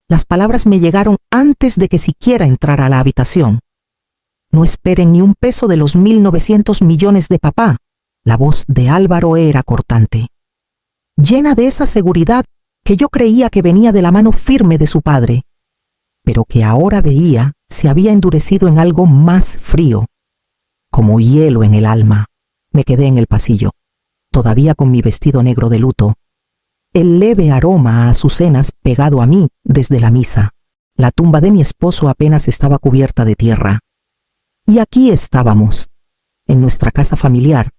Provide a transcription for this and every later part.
Las palabras me llegaron antes de que siquiera entrara a la habitación. No esperen ni un peso de los 1.900 millones de papá. La voz de Álvaro era cortante, llena de esa seguridad que yo creía que venía de la mano firme de su padre, pero que ahora veía se había endurecido en algo más frío, como hielo en el alma. Me quedé en el pasillo, todavía con mi vestido negro de luto, el leve aroma a azucenas pegado a mí desde la misa. La tumba de mi esposo apenas estaba cubierta de tierra. Y aquí estábamos, en nuestra casa familiar,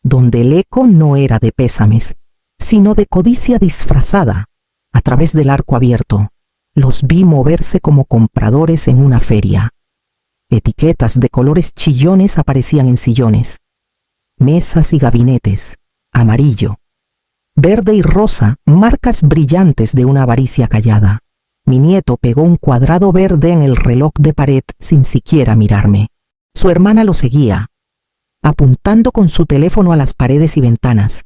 donde el eco no era de pésames, sino de codicia disfrazada. A través del arco abierto, los vi moverse como compradores en una feria. Etiquetas de colores chillones aparecían en sillones, mesas y gabinetes, amarillo, verde y rosa, marcas brillantes de una avaricia callada. Mi nieto pegó un cuadrado verde en el reloj de pared sin siquiera mirarme. Su hermana lo seguía, apuntando con su teléfono a las paredes y ventanas,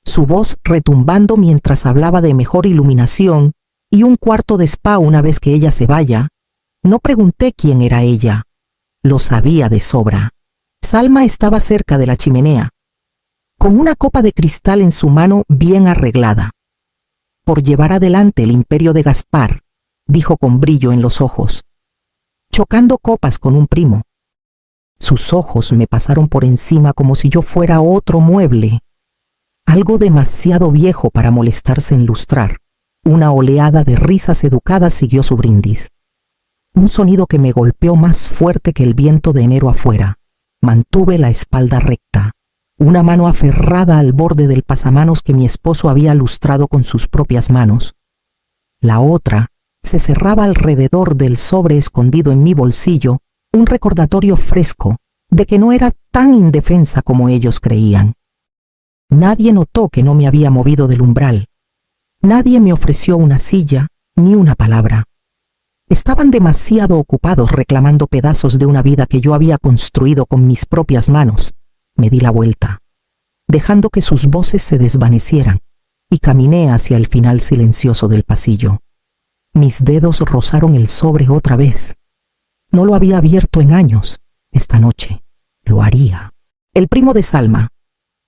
su voz retumbando mientras hablaba de mejor iluminación y un cuarto de spa una vez que ella se vaya. No pregunté quién era ella. Lo sabía de sobra. Salma estaba cerca de la chimenea, con una copa de cristal en su mano bien arreglada. Por llevar adelante el imperio de Gaspar, dijo con brillo en los ojos, chocando copas con un primo. Sus ojos me pasaron por encima como si yo fuera otro mueble, algo demasiado viejo para molestarse en lustrar. Una oleada de risas educadas siguió su brindis. Un sonido que me golpeó más fuerte que el viento de enero afuera. Mantuve la espalda recta, una mano aferrada al borde del pasamanos que mi esposo había lustrado con sus propias manos. La otra se cerraba alrededor del sobre escondido en mi bolsillo, un recordatorio fresco de que no era tan indefensa como ellos creían. Nadie notó que no me había movido del umbral. Nadie me ofreció una silla ni una palabra. Estaban demasiado ocupados reclamando pedazos de una vida que yo había construido con mis propias manos. Me di la vuelta, dejando que sus voces se desvanecieran, y caminé hacia el final silencioso del pasillo. Mis dedos rozaron el sobre otra vez. No lo había abierto en años. Esta noche lo haría. El primo de Salma,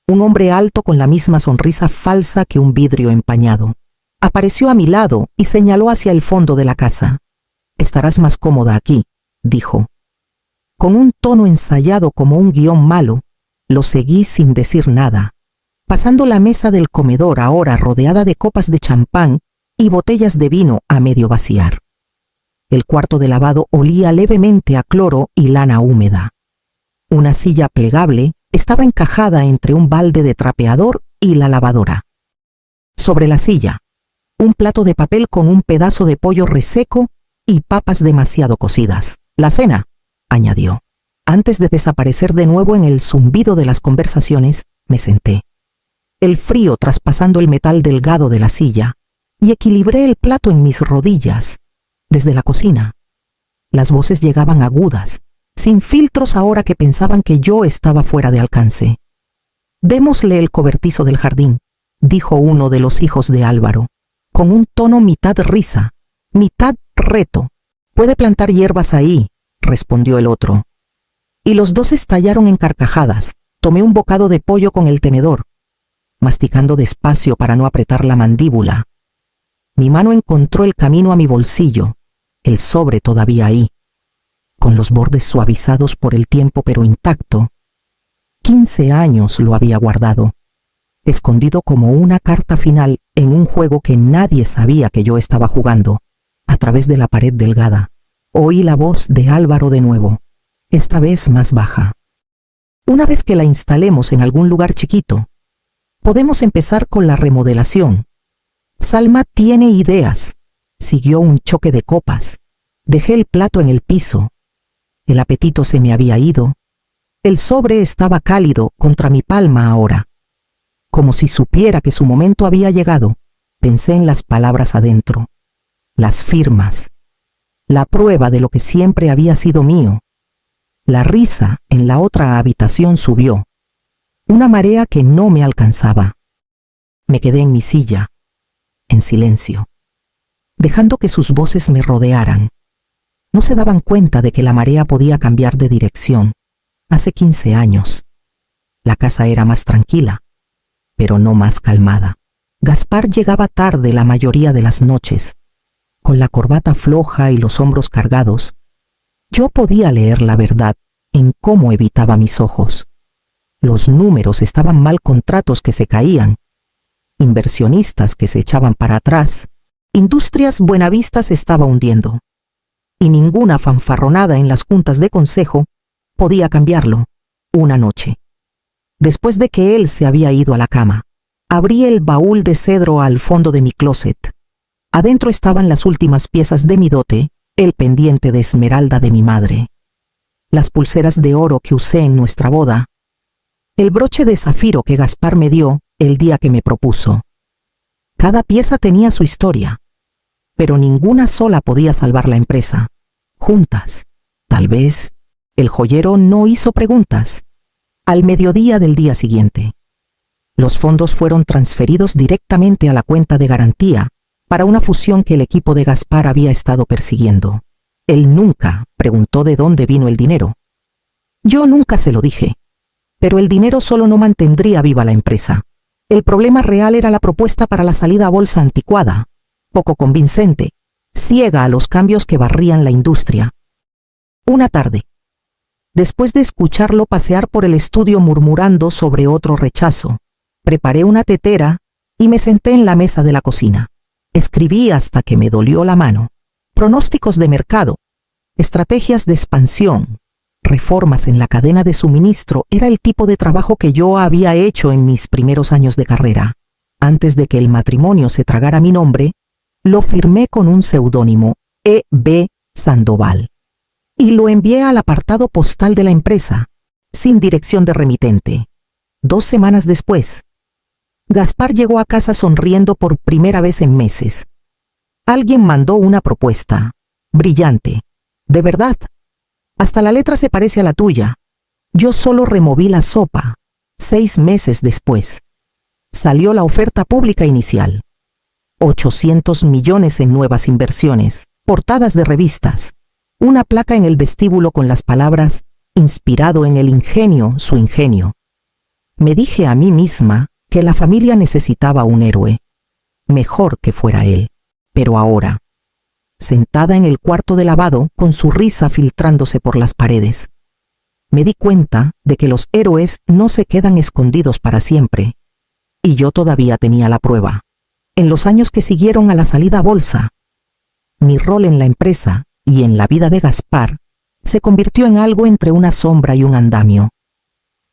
un hombre alto con la misma sonrisa falsa que un vidrio empañado, apareció a mi lado y señaló hacia el fondo de la casa. «Estarás más cómoda aquí», dijo. Con un tono ensayado como un guión malo, lo seguí sin decir nada, pasando la mesa del comedor ahora rodeada de copas de champán y botellas de vino a medio vaciar. El cuarto de lavado olía levemente a cloro y lana húmeda. Una silla plegable estaba encajada entre un balde de trapeador y la lavadora. Sobre la silla, un plato de papel con un pedazo de pollo reseco y papas demasiado cocidas. «La cena», añadió. Antes de desaparecer de nuevo en el zumbido de las conversaciones, me senté, el frío traspasando el metal delgado de la silla, y equilibré el plato en mis rodillas. Desde la cocina, las voces llegaban agudas, sin filtros ahora que pensaban que yo estaba fuera de alcance. «Démosle el cobertizo del jardín», dijo uno de los hijos de Álvaro, con un tono mitad risa, mitad reto. «Puede plantar hierbas ahí», respondió el otro. Y los dos estallaron en carcajadas. Tomé un bocado de pollo con el tenedor, masticando despacio para no apretar la mandíbula. Mi mano encontró el camino a mi bolsillo, el sobre todavía ahí, con los bordes suavizados por el tiempo pero intacto. 15 años lo había guardado, escondido como una carta final en un juego que nadie sabía que yo estaba jugando. A través de la pared delgada, oí la voz de Álvaro de nuevo, esta vez más baja. «Una vez que la instalemos en algún lugar chiquito, podemos empezar con la remodelación. Salma tiene ideas». Siguió un choque de copas. Dejé el plato en el piso. El apetito se me había ido. El sobre estaba cálido contra mi palma ahora. Como si supiera que su momento había llegado, pensé en las palabras adentro, las firmas, la prueba de lo que siempre había sido mío. La risa en la otra habitación subió, una marea que no me alcanzaba. Me quedé en mi silla, en silencio. dejando que sus voces me rodearan. No se daban cuenta de que la marea podía cambiar de dirección. Hace 15 años. La casa era más tranquila, pero no más calmada. Gaspar llegaba tarde la mayoría de las noches. Con la corbata floja y los hombros cargados, yo podía leer la verdad en cómo evitaba mis ojos. Los números estaban mal, contratos que se caían, inversionistas que se echaban para atrás, Industrias Buenavista se estaba hundiendo. Y ninguna fanfarronada en las juntas de consejo podía cambiarlo. Una noche, después de que él se había ido a la cama, abrí el baúl de cedro al fondo de mi closet. Adentro estaban las últimas piezas de mi dote, el pendiente de esmeralda de mi madre, las pulseras de oro que usé en nuestra boda, el broche de zafiro que Gaspar me dio el día que me propuso. Cada pieza tenía su historia, pero ninguna sola podía salvar la empresa. Juntas, tal vez, el joyero no hizo preguntas. Al mediodía del día siguiente, los fondos fueron transferidos directamente a la cuenta de garantía para una fusión que el equipo de Gaspar había estado persiguiendo. Él nunca preguntó de dónde vino el dinero. Yo nunca se lo dije, pero el dinero solo no mantendría viva la empresa. El problema real era la propuesta para la salida a bolsa anticuada, poco convincente, ciega a los cambios que barrían la industria. Una tarde, después de escucharlo pasear por el estudio murmurando sobre otro rechazo, preparé una tetera y me senté en la mesa de la cocina. Escribí hasta que me dolió la mano. Pronósticos de mercado, estrategias de expansión, reformas en la cadena de suministro era el tipo de trabajo que yo había hecho en mis primeros años de carrera. Antes de que el matrimonio se tragara mi nombre, lo firmé con un seudónimo, E.B. Sandoval, y lo envié al apartado postal de la empresa, sin dirección de remitente. 2 semanas después, Gaspar llegó a casa sonriendo por primera vez en meses. Alguien mandó una propuesta, brillante, de verdad. Hasta la letra se parece a la tuya. Yo solo removí la sopa. 6 meses después, salió la oferta pública inicial. 800 millones en nuevas inversiones, portadas de revistas, una placa en el vestíbulo con las palabras «Inspirado en el ingenio, su ingenio». Me dije a mí misma que la familia necesitaba un héroe. Mejor que fuera él. Pero ahora, sentada en el cuarto de lavado con su risa filtrándose por las paredes, me di cuenta de que los héroes no se quedan escondidos para siempre. Y yo todavía tenía la prueba. En los años que siguieron a la salida a bolsa, mi rol en la empresa y en la vida de Gaspar se convirtió en algo entre una sombra y un andamio.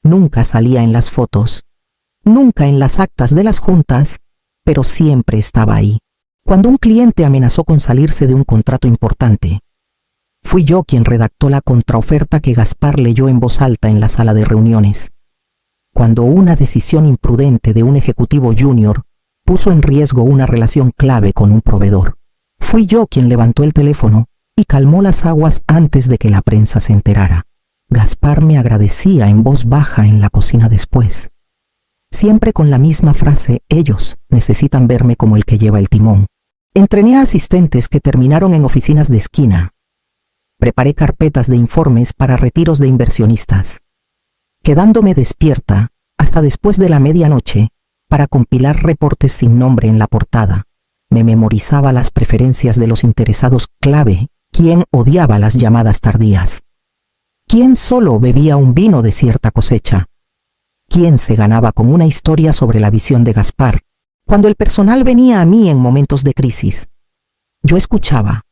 Nunca salía en las fotos, nunca en las actas de las juntas, pero siempre estaba ahí. Cuando un cliente amenazó con salirse de un contrato importante, fui yo quien redactó la contraoferta que Gaspar leyó en voz alta en la sala de reuniones. Cuando una decisión imprudente de un ejecutivo junior puso en riesgo una relación clave con un proveedor, fui yo quien levantó el teléfono y calmó las aguas antes de que la prensa se enterara. Gaspar me agradecía en voz baja en la cocina después, siempre con la misma frase: ellos necesitan verme como el que lleva el timón. Entrené a asistentes que terminaron en oficinas de esquina. Preparé carpetas de informes para retiros de inversionistas, quedándome despierta hasta después de la medianoche para compilar reportes sin nombre en la portada. Me memorizaba las preferencias de los interesados clave, quién odiaba las llamadas tardías, quién solo bebía un vino de cierta cosecha, quién se ganaba con una historia sobre la visión de Gaspar. Cuando el personal venía a mí en momentos de crisis, yo escuchaba,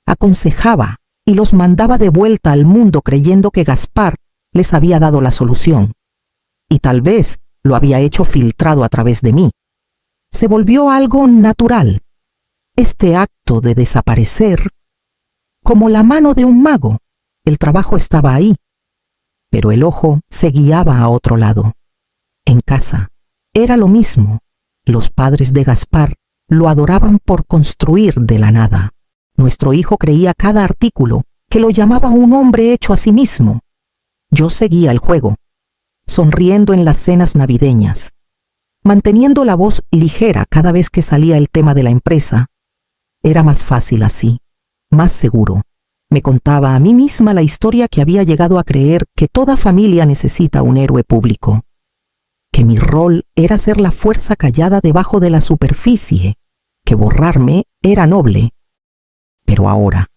aconsejaba y los mandaba de vuelta al mundo creyendo que Gaspar les había dado la solución. Y tal vez lo había hecho filtrado a través de mí. Se volvió algo natural. Este acto de desaparecer, como la mano de un mago. El trabajo estaba ahí, pero el ojo se guiaba a otro lado. En casa, era lo mismo. Los padres de Gaspar lo adoraban por construir de la nada. Nuestro hijo creía cada artículo que lo llamaba un hombre hecho a sí mismo. Yo seguía el juego, sonriendo en las cenas navideñas, manteniendo la voz ligera cada vez que salía el tema de la empresa, Era más fácil así, más seguro. Me contaba a mí misma la historia que había llegado a creer que toda familia necesita un héroe público. Que mi rol era ser la fuerza callada debajo de la superficie, que borrarme era noble. Pero ahora,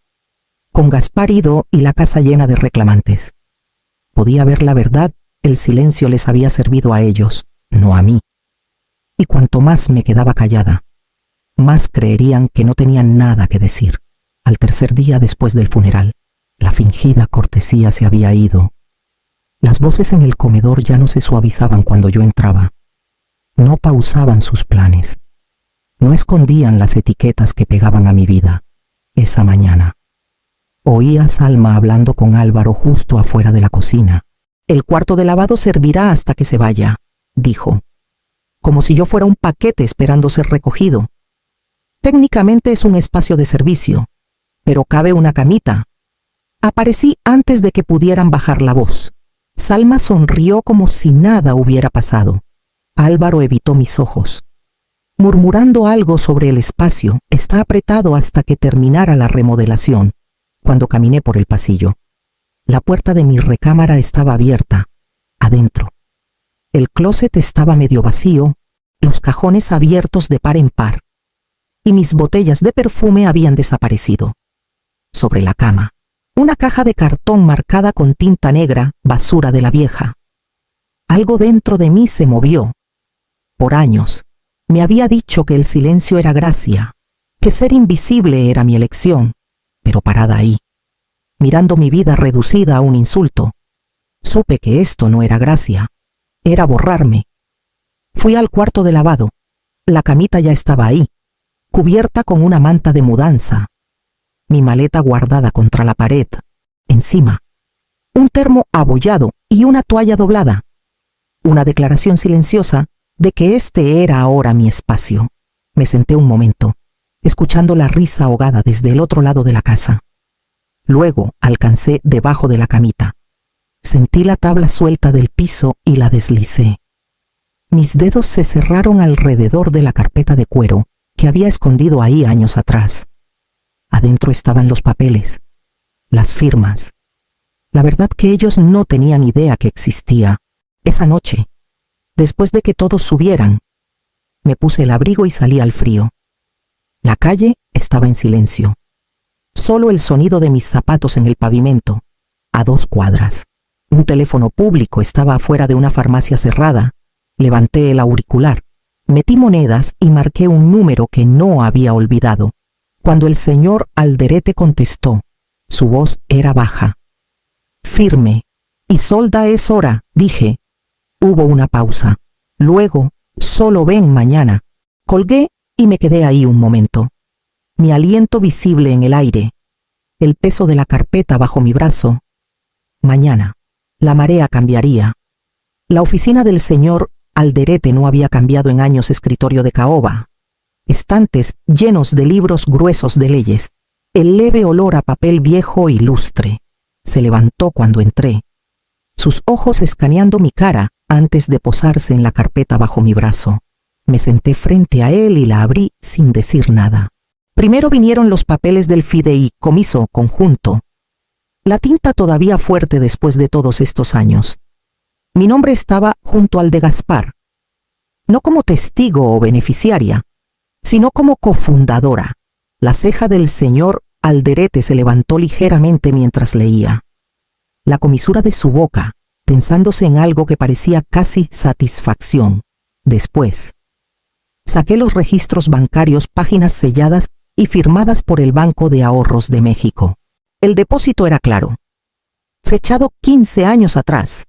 con Gaspar ido y la casa llena de reclamantes, podía ver la verdad, el silencio les había servido a ellos, no a mí. Y cuanto más me quedaba callada, más creerían que no tenían nada que decir. Al tercer día después del funeral, la fingida cortesía se había ido. Las voces en el comedor ya no se suavizaban cuando yo entraba. No pausaban sus planes. No escondían las etiquetas que pegaban a mi vida. Esa mañana, oí a Salma hablando con Álvaro justo afuera de la cocina. «El cuarto de lavado servirá hasta que se vaya», dijo, como si yo fuera un paquete esperando ser recogido. Técnicamente es un espacio de servicio, pero cabe una camita. Aparecí antes de que pudieran bajar la voz. Salma sonrió como si nada hubiera pasado. Álvaro evitó mis ojos. Murmurando algo sobre el espacio, está apretado hasta que terminara la remodelación, cuando caminé por el pasillo. La puerta de mi recámara estaba abierta, adentro. El closet estaba medio vacío, los cajones abiertos de par en par, y mis botellas de perfume habían desaparecido. Sobre la cama, una caja de cartón marcada con tinta negra, basura de la vieja. Algo dentro de mí se movió. Por años, me había dicho que el silencio era gracia, que ser invisible era mi elección, pero parada ahí, mirando mi vida reducida a un insulto, supe que esto no era gracia, era borrarme. Fui al cuarto de lavado. La camita ya estaba ahí, cubierta con una manta de mudanza. Mi maleta guardada contra la pared. Encima, un termo abollado y una toalla doblada. Una declaración silenciosa de que este era ahora mi espacio. Me senté un momento, escuchando la risa ahogada desde el otro lado de la casa. Luego alcancé debajo de la camita. Sentí la tabla suelta del piso y la deslicé. Mis dedos se cerraron alrededor de la carpeta de cuero que había escondido ahí años atrás. Adentro estaban los papeles, las firmas. La verdad que ellos no tenían idea que existía. Esa noche, después de que todos subieran, me puse el abrigo y salí al frío. La calle estaba en silencio. Solo el sonido de mis zapatos en el pavimento, a 2 cuadras. Un teléfono público estaba afuera de una farmacia cerrada. Levanté el auricular, metí monedas y marqué un número que no había olvidado. Cuando el señor Alderete contestó, su voz era baja. «Firme. Isolda, es hora», dije. Hubo una pausa. Luego, «Solo ven mañana». Colgué y me quedé ahí un momento. Mi aliento visible en el aire, el peso de la carpeta bajo mi brazo. Mañana, la marea cambiaría. La oficina del señor Alderete no había cambiado en años. Escritorio de caoba, estantes llenos de libros gruesos de leyes, el leve olor a papel viejo y lustre. Se levantó cuando entré, sus ojos escaneando mi cara antes de posarse en la carpeta bajo mi brazo. Me senté frente a él y la abrí sin decir nada. Primero vinieron los papeles del fideicomiso conjunto. La tinta todavía fuerte después de todos estos años. Mi nombre estaba junto al de Gaspar, no como testigo o beneficiaria, sino como cofundadora. La ceja del señor Alderete se levantó ligeramente mientras leía. La comisura de su boca, tensándose en algo que parecía casi satisfacción. Después, saqué los registros bancarios, páginas selladas y firmadas por el Banco de Ahorros de México. El depósito era claro, fechado 15 años atrás.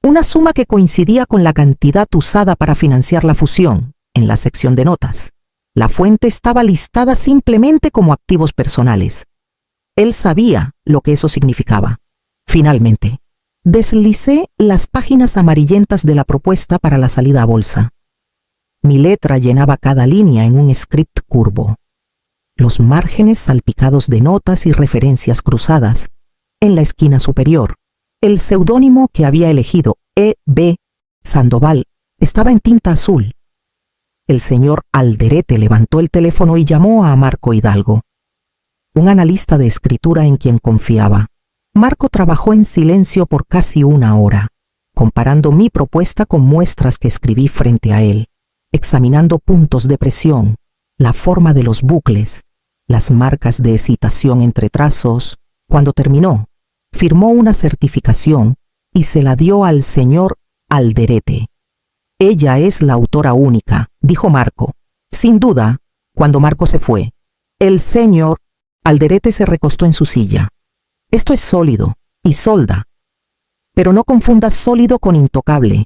Una suma que coincidía con la cantidad usada para financiar la fusión, en la sección de notas. La fuente estaba listada simplemente como activos personales. Él sabía lo que eso significaba. Finalmente, deslicé las páginas amarillentas de la propuesta para la salida a bolsa. Mi letra llenaba cada línea en un script curvo. Los márgenes salpicados de notas y referencias cruzadas. En la esquina superior, el seudónimo que había elegido, E.B. Sandoval, estaba en tinta azul. el señor Alderete levantó el teléfono y llamó a Marco Hidalgo, un analista de escritura en quien confiaba. Marco trabajó en silencio por casi una hora, comparando mi propuesta con muestras que escribí frente a él, examinando puntos de presión, la forma de los bucles, las marcas de excitación entre trazos. Cuando terminó, firmó una certificación y se la dio al señor Alderete. Ella es la autora única, dijo Marco. Sin duda, cuando Marco se fue, el señor Alderete se recostó en su silla. Esto es sólido y solda. Pero no confundas sólido con intocable.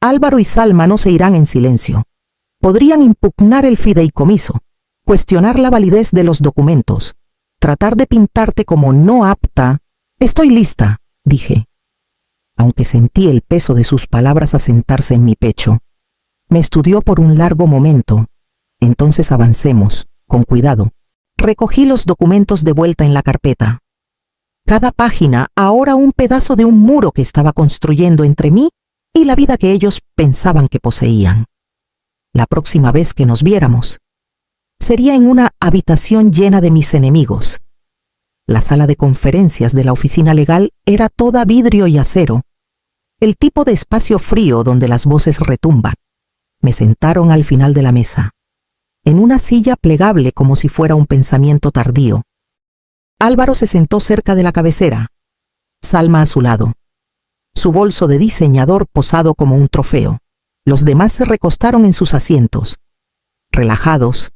Álvaro y Salma no se irán en silencio. Podrían impugnar el fideicomiso, cuestionar la validez de los documentos, tratar de pintarte como no apta. Estoy lista, dije, aunque sentí el peso de sus palabras asentarse en mi pecho. Me estudió por un largo momento. Entonces avancemos, con cuidado. Recogí los documentos de vuelta en la carpeta. Cada página ahora un pedazo de un muro que estaba construyendo entre mí y la vida que ellos pensaban que poseían. La próxima vez que nos viéramos, sería en una habitación llena de mis enemigos. La sala de conferencias de la oficina legal era toda vidrio y acero, el tipo de espacio frío donde las voces retumban. Me sentaron al final de la mesa, en una silla plegable como si fuera un pensamiento tardío. Álvaro se sentó cerca de la cabecera, Salma a su lado, su bolso de diseñador posado como un trofeo. Los demás se recostaron en sus asientos, relajados,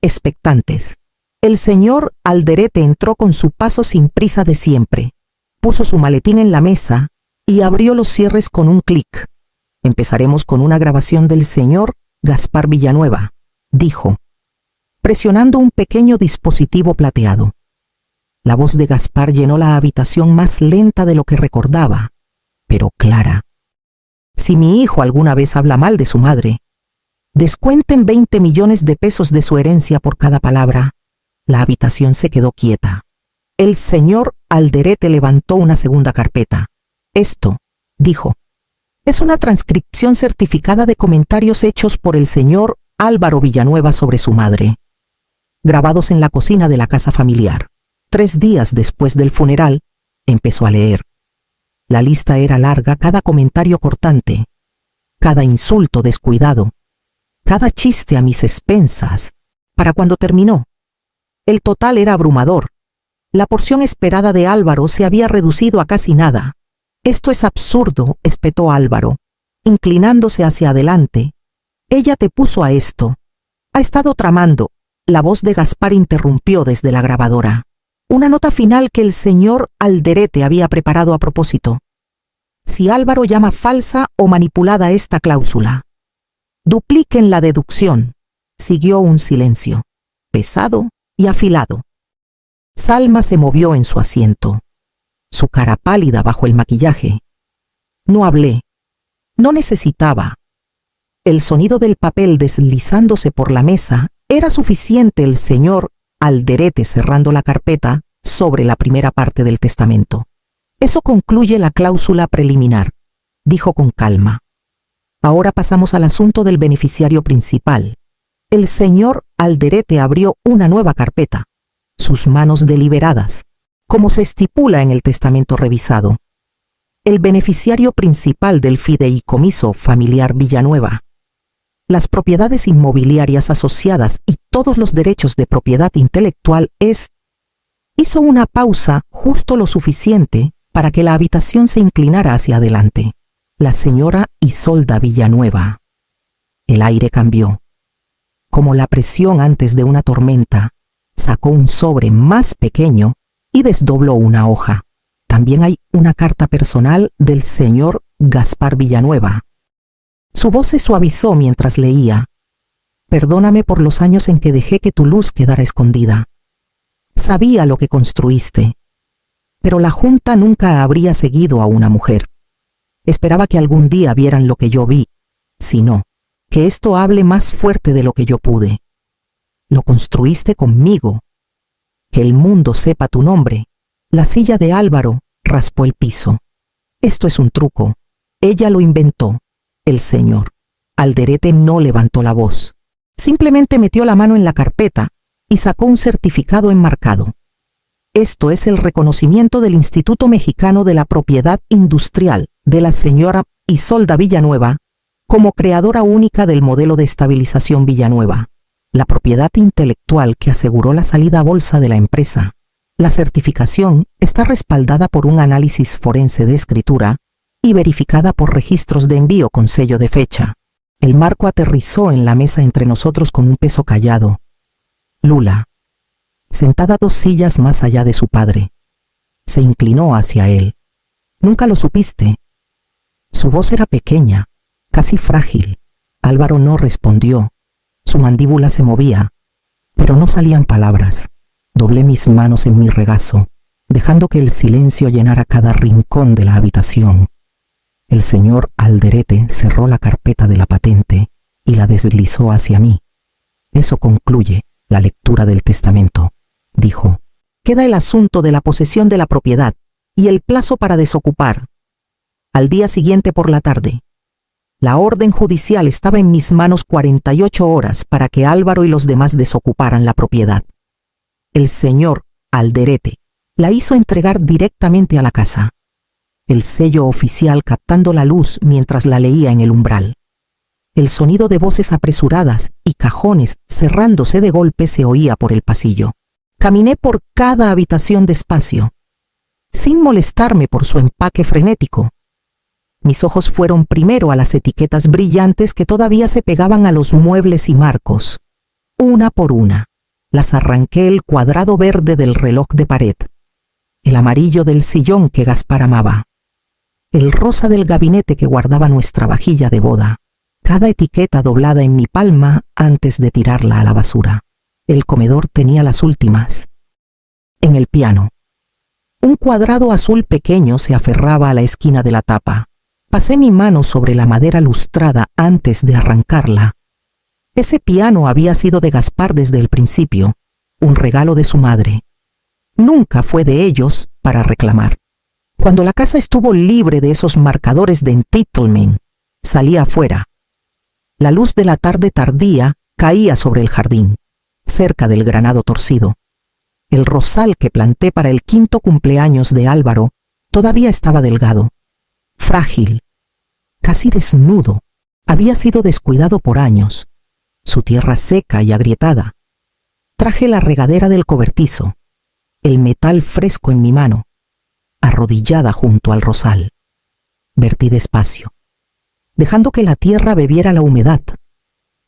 expectantes. El señor Alderete entró con su paso sin prisa de siempre, puso su maletín en la mesa y abrió los cierres con un clic. Empezaremos con una grabación del señor Gaspar Villanueva, dijo, presionando un pequeño dispositivo plateado. La voz de Gaspar llenó la habitación más lenta de lo que recordaba, pero clara. Si mi hijo alguna vez habla mal de su madre, descuenten 20 millones de pesos de su herencia por cada palabra. La habitación se quedó quieta. El señor Alderete levantó una segunda carpeta. Esto, dijo, es una transcripción certificada de comentarios hechos por el señor Álvaro Villanueva sobre su madre, grabados en la cocina de la casa familiar. 3 días después del funeral, empezó a leer. La lista era larga, cada comentario cortante, cada insulto descuidado, cada chiste a mis expensas. Para cuando terminó, el total era abrumador. La porción esperada de Álvaro se había reducido a casi nada. Esto es absurdo, espetó Álvaro, inclinándose hacia adelante. Ella te puso a esto. Ha estado tramando. La voz de Gaspar interrumpió desde la grabadora. Una nota final que el señor Alderete había preparado a propósito. Si Álvaro llama falsa o manipulada esta cláusula, dupliquen la deducción. Siguió un silencio, pesado y afilado. Salma se movió en su asiento, su cara pálida bajo el maquillaje. No hablé. No necesitaba. El sonido del papel deslizándose por la mesa era suficiente. El señor Alderete cerrando la carpeta sobre la primera parte del testamento. Eso concluye la cláusula preliminar, dijo con calma. Ahora pasamos al asunto del beneficiario principal. El señor Alderete abrió una nueva carpeta, sus manos deliberadas, como se estipula en el testamento revisado. El beneficiario principal del fideicomiso familiar Villanueva, las propiedades inmobiliarias asociadas y todos los derechos de propiedad intelectual es... Hizo una pausa justo lo suficiente para que la habitación se inclinara hacia adelante. La señora Isolda Villanueva. El aire cambió. Como la presión antes de una tormenta, sacó un sobre más pequeño y desdobló una hoja. También hay una carta personal del señor Gaspar Villanueva. Su voz se suavizó mientras leía. Perdóname por los años en que dejé que tu luz quedara escondida. Sabía lo que construiste, pero la Junta nunca habría seguido a una mujer. Esperaba que algún día vieran lo que yo vi, sino que esto hable más fuerte de lo que yo pude. Lo construiste conmigo. Que el mundo sepa tu nombre. La silla de Álvaro raspó el piso. Esto es un truco. Ella lo inventó, el señor. Alderete no levantó la voz. Simplemente metió la mano en la carpeta y sacó un certificado enmarcado. Esto es el reconocimiento del Instituto Mexicano de la Propiedad Industrial de la señora Isolda Villanueva como creadora única del modelo de estabilización Villanueva, la propiedad intelectual que aseguró la salida a bolsa de la empresa. La certificación está respaldada por un análisis forense de escritura y verificada por registros de envío con sello de fecha. El marco aterrizó en la mesa entre nosotros con un peso callado. Lula, sentada 2 sillas más allá de su padre, se inclinó hacia él. «Nunca lo supiste». Su voz era pequeña, casi frágil. Álvaro no respondió. Su mandíbula se movía, pero no salían palabras. Doblé mis manos en mi regazo, dejando que el silencio llenara cada rincón de la habitación. El señor Alderete cerró la carpeta de la patente y la deslizó hacia mí. «Eso concluye la lectura del testamento», dijo. «Queda el asunto de la posesión de la propiedad y el plazo para desocupar. Al día siguiente por la tarde, la orden judicial estaba en mis manos 48 horas para que Álvaro y los demás desocuparan la propiedad. El señor Alderete la hizo entregar directamente a la casa, el sello oficial captando la luz mientras la leía en el umbral. El sonido de voces apresuradas y cajones cerrándose de golpe se oía por el pasillo. Caminé por cada habitación despacio, sin molestarme por su empaque frenético. Mis ojos fueron primero a las etiquetas brillantes que todavía se pegaban a los muebles y marcos. Una por una, las arranqué el cuadrado verde del reloj de pared, el amarillo del sillón que Gaspar amaba, el rosa del gabinete que guardaba nuestra vajilla de boda, cada etiqueta doblada en mi palma antes de tirarla a la basura. El comedor tenía las últimas. En el piano, un cuadrado azul pequeño se aferraba a la esquina de la tapa. Pasé mi mano sobre la madera lustrada antes de arrancarla. Ese piano había sido de Gaspar desde el principio, un regalo de su madre. Nunca fue de ellos para reclamar. Cuando la casa estuvo libre de esos marcadores de entitlement, salí afuera. La luz de la tarde tardía caía sobre el jardín, cerca del granado torcido. El rosal que planté para el 5º cumpleaños de Álvaro todavía estaba delgado, frágil, casi desnudo. Había sido descuidado por años, su tierra seca y agrietada. Traje la regadera del cobertizo, el metal fresco en mi mano, arrodillada junto al rosal. Vertí despacio, dejando que la tierra bebiera la humedad.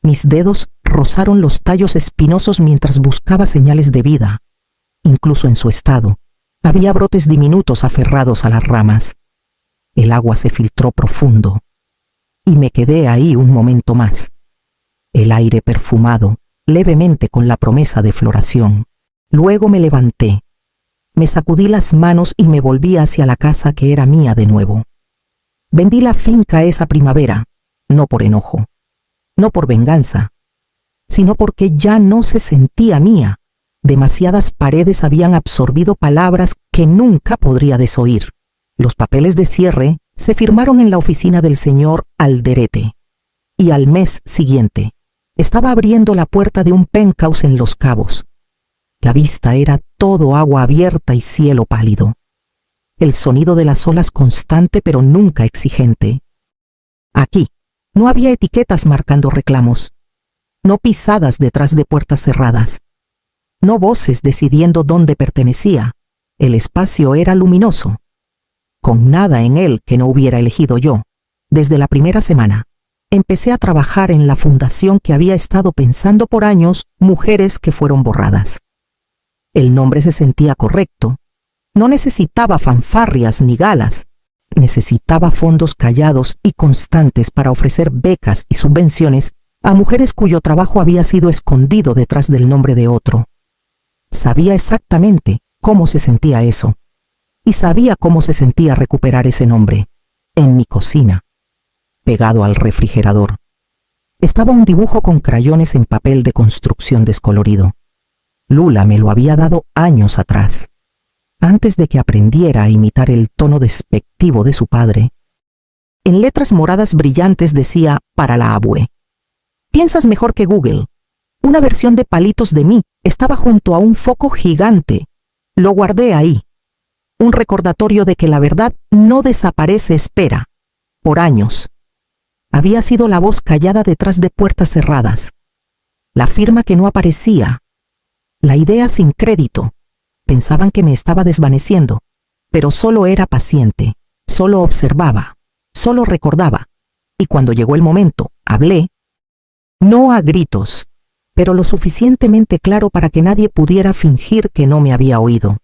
Mis dedos rozaron los tallos espinosos mientras buscaba señales de vida. Incluso en su estado, había brotes diminutos aferrados a las ramas. El agua se filtró profundo, y me quedé ahí un momento más. El aire perfumado, levemente con la promesa de floración. Luego me levanté, me sacudí las manos y me volví hacia la casa que era mía de nuevo. Vendí la finca esa primavera, no por enojo, no por venganza, sino porque ya no se sentía mía. Demasiadas paredes habían absorbido palabras que nunca podría desoír. Los papeles de cierre se firmaron en la oficina del señor Alderete, y al mes siguiente estaba abriendo la puerta de un penthouse en Los Cabos. La vista era todo agua abierta y cielo pálido. El sonido de las olas constante pero nunca exigente. Aquí no había etiquetas marcando reclamos, no pisadas detrás de puertas cerradas, no voces decidiendo dónde pertenecía. El espacio era luminoso, con nada en él que no hubiera elegido yo. Desde la primera semana, empecé a trabajar en la fundación que había estado pensando por años, Mujeres que fueron borradas. El nombre se sentía correcto. No necesitaba fanfarrias ni galas. Necesitaba fondos callados y constantes para ofrecer becas y subvenciones a mujeres cuyo trabajo había sido escondido detrás del nombre de otro. Sabía exactamente cómo se sentía eso. Y sabía cómo se sentía recuperar ese nombre. En mi cocina, pegado al refrigerador, estaba un dibujo con crayones en papel de construcción descolorido. Lula me lo había dado años atrás, antes de que aprendiera a imitar el tono despectivo de su padre. En letras moradas brillantes decía para la abue. Piensas mejor que Google. Una versión de palitos de mí estaba junto a un foco gigante. Lo guardé ahí. Un recordatorio de que la verdad no desaparece, espera, por años. Había sido la voz callada detrás de puertas cerradas. La firma que no aparecía. La idea sin crédito. Pensaban que me estaba desvaneciendo, pero solo era paciente, solo observaba, solo recordaba. Y cuando llegó el momento, hablé, no a gritos, pero lo suficientemente claro para que nadie pudiera fingir que no me había oído.